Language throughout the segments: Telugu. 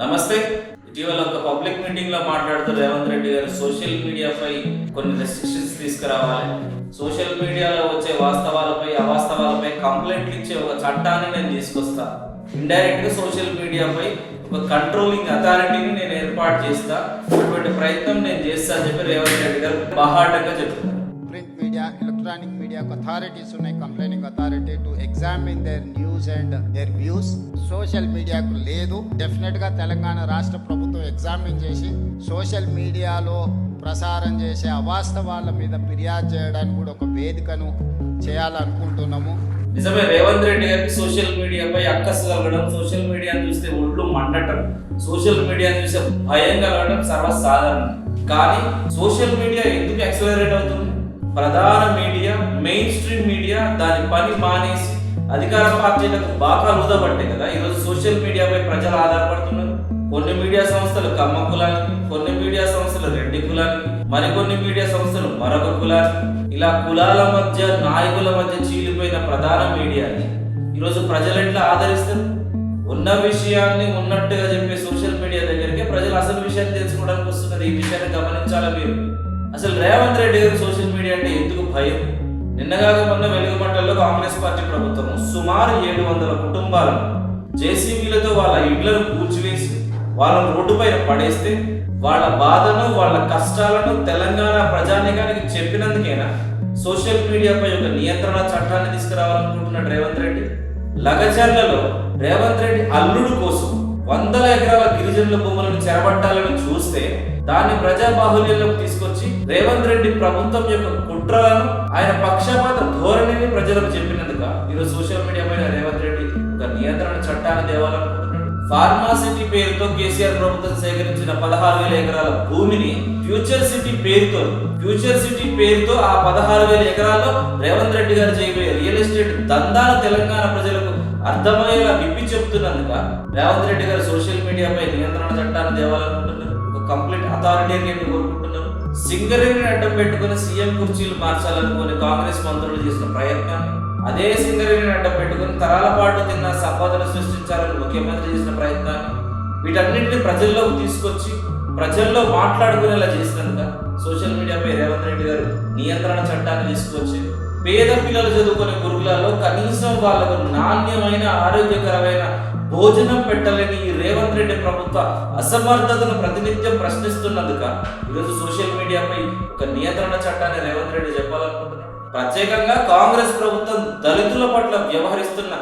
నమస్తే. ఇటీవల ఒక పబ్లిక్ మీటింగ్ లో మాట్లాడుతూ రేవంత్ రెడ్డి గారు సోషల్ మీడియాపై కొన్ని రెస్ట్రిక్షన్స్ తీసుకురావాలి, సోషల్ మీడియాలో వచ్చే వాస్తవాలపై అవాస్తవాలపై కంప్లైంట్లు ఇచ్చే ఒక చట్టాన్ని నేను తీసుకొస్తా, ఇండైరెక్ట్ గా సోషల్ మీడియాపై ఒక కంట్రోలింగ్ అథారిటీని నేను ఏర్పాటు చేస్తా, అటువంటి ప్రయత్నం నేను చేస్తా అని చెప్పి రేవంత్ రెడ్డి గారు బాహాటంగా చెప్తున్నారు. Print media, electronic media authorities ఉన్నాయి, complaining authority to examine their news and their views. Social మీడియాకు లేదు. డెఫినెట్ గా తెలంగాణ రాష్ట్ర ప్రభుత్వం ఎగ్జామిన్ చేసి సోషల్ మీడియాలో ప్రసారం చేసే అవాస్తవాల మీద ఫిర్యాదు చేయడానికి కూడా ఒక వేదికను చేయాలనుకుంటున్నాము. నిజమే, రేవంత్ రెడ్డి గారికి సోషల్ మీడియాపై అక్కసు కలగడం, సోషల్ మీడియాను చూస్తే ఒళ్ళు మండటం, సోషల్ మీడియాను చూస్తే భయం కలగడం సర్వసాధారణం. కానీ సోషల్ మీడియా ఎందుకు యాక్సిలరేట్ అవుతుంది? ప్రధాన మీడియా, మెయిన్ స్ట్రీమ్ మీడియా దాని పని మానేసి అధికార పార్టీలకు బాగా ఊదబట్టాయి కదా ఈరోజు సోషల్ మీడియాపై ప్రజలు ఆధారపడుతున్నారు. కొన్ని మీడియా సంస్థలు కమ్మ కులానికి, కొన్ని మీడియా సంస్థలు రెడ్డి కులానికి, మరికొన్ని మీడియా సంస్థలు మరొక కులానికి, ఇలా కులాల మధ్య నాయకుల మధ్య చీలిపోయిన ప్రధాన మీడియాని ఈరోజు ప్రజలు ఎట్లా ఆదరిస్తారు? ఉన్న విషయాన్ని ఉన్నట్టుగా చెప్పే సోషల్ మీడియా దగ్గరికి ప్రజలు అసలు విషయాన్ని తెలుసుకోవడానికి వస్తున్నది. ఈ విషయాన్ని గమనించాలా మీరు? అసలు రేవంత్ రెడ్డి గారు సోషల్ మీడియా అంటే ఎందుకు భయం? నిన్నగాక మొన్న వెలుగుమంటల్లో కాంగ్రెస్ పార్టీ ప్రభుత్వం సుమారు 700 కుటుంబాలను జేసీబీలతో వాళ్ళ ఇళ్లను కూల్చివేసి వాళ్ళను రోడ్డుపైన పడేస్తే వాళ్ళ బాధను, వాళ్ళ కష్టాలను తెలంగాణ ప్రజానీకానికి చెప్పినందుకేనా సోషల్ మీడియాపై ఒక నియంత్రణ చట్టాన్ని తీసుకురావాలనుకుంటున్నాడు రేవంత్ రెడ్డి? లగచర్లలో రేవంత్ రెడ్డి అల్లుడు కోసం 100 ఎకరాల గిరిజనుల భూములను చెరబట్టాలని చూస్తే దాన్ని ప్రజా బాహుల్యంలోకి తీసుకొచ్చి రేవంత్ రెడ్డి ప్రభుత్వం యొక్క కుట్రలను, ఆయన పక్షపాత ధోరణిని ప్రజలకు చెప్పినందుక ఈరోజు సోషల్ మీడియా పైన రేవంత్ రెడ్డి ఒక నియంత్రణ చట్టాన్ని తేవాలనుకుంటున్నాడు. ఫార్మాసిటీ పేరుతో కేసీఆర్ ప్రభుత్వం సేకరించిన 16,000 ఎకరాల భూమిని ఫ్యూచర్ సిటీ పేరుతో ఆ 16,000 ఎకరాల్లో రేవంత్ రెడ్డి గారు చేయబోయే రియల్ ఎస్టేట్ దందాను తెలంగాణ ప్రజలకు అర్థమయ్యేలా విప్పి చెప్తున్నందుక రేవంత్ రెడ్డి గారు సోషల్ మీడియాపై నియంత్రణ చట్టాన్ని తేవాలనుకుంటున్నారు. ఒక కంప్లీట్ అథారిటేరియన్ కోరుకుంటున్నారు. సింగరేణిని అడ్డం పెట్టుకుని సీఎం కుర్చీలు మార్చాలనుకుని కాంగ్రెస్ మంత్రులు చేసిన ప్రయత్నాన్ని, అదే సింగరేణిని అడ్డం పెట్టుకుని తరాల పాటు తిన్న సంపదను సృష్టించాలని ముఖ్యమంత్రి చేసిన ప్రయత్నాన్ని, వీటన్నింటినీ ప్రజల్లోకి తీసుకొచ్చి ప్రజల్లో మాట్లాడుకునేలా చేసినందుక సోషల్ మీడియాపై రేవంత్ రెడ్డి గారు నియంత్రణ చట్టాన్ని తీసుకొచ్చి పేద పిల్లలు చదువుకునే గురుకులాల్లో కనీసం వాళ్ళకు నాణ్యమైన ఆరోగ్యకరమైన భోజనం పెట్టలేని ఈ రేవంత్ రెడ్డి ప్రభుత్వ అసమర్థతను ప్రతినిత్యం ప్రశ్నిస్తున్నందుక ఈరోజు సోషల్ మీడియాపై ఒక నియంత్రణ చట్టాన్ని రేవంత్ రెడ్డి చెప్పాలనుకుంటున్నాడు. ప్రత్యేకంగా కాంగ్రెస్ ప్రభుత్వం దళితుల పట్ల వ్యవహరిస్తున్న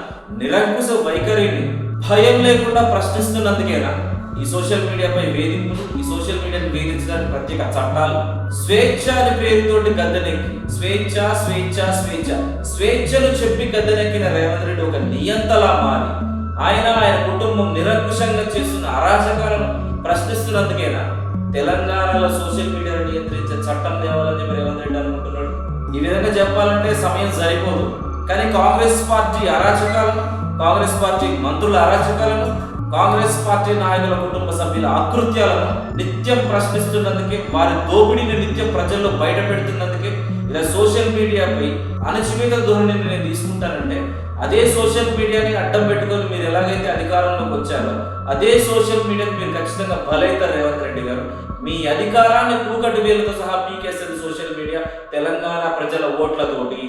నిరంకుశ వైఖరిని భయం లేకుండా ప్రశ్నిస్తున్నందుకేనా ఈ సోషల్ మీడియాపై వేధింపులు, ఈ సోషల్ మీడియాను వేధించడానికి ప్రత్యేక చట్టాలు, స్వేచ్ఛ అనే పేరుతోటి గద్దెనెక్కి స్వేచ్ఛను చెప్పి గద్దెనెక్కిన రేవంత్ రెడ్డి ఒక నియంతలా మారి ఆయన కుటుంబం నిరంకుశంగా చేస్తున్న అరాచకాలను ప్రశ్నిస్తున్నందుకేనా తెలంగాణలో సోషల్ మీడియాను నియంత్రించే చట్టం తేవాలని చెప్పి రేవంత్ రెడ్డి అనుకుంటున్నాడు. ఈ విధంగా చెప్పాలంటే సమయం సరిపోదు. కానీ కాంగ్రెస్ పార్టీ అరాచకాలను, కాంగ్రెస్ పార్టీ మంత్రుల అరాచకాలను, కాంగ్రెస్ పార్టీ నాయకుల కుటుంబ సభ్యుల అకృత్యాలను నిత్యం ప్రశ్నిస్తున్నందుకే, వారి దోపిడీని నిత్యం ప్రజల్లో బయట పెడుతున్నందుకే ఇలా సోషల్ మీడియాపై అణచివేత ధోరణిని నేను తీసుకుంటానంటే అదే సోషల్ మీడియాని అడ్డం పెట్టుకొని మీరు ఎలాగైతే అధికారంలోకి వచ్చారో అదే సోషల్ మీడియాకి మీరు ఖచ్చితంగా బలైతారు రేవంత్ రెడ్డి గారు. మీ అధికారాన్ని కూకటి వేలతో సహా పీకేస్తుంది సోషల్ మీడియా తెలంగాణ ప్రజల ఓట్లతోటి.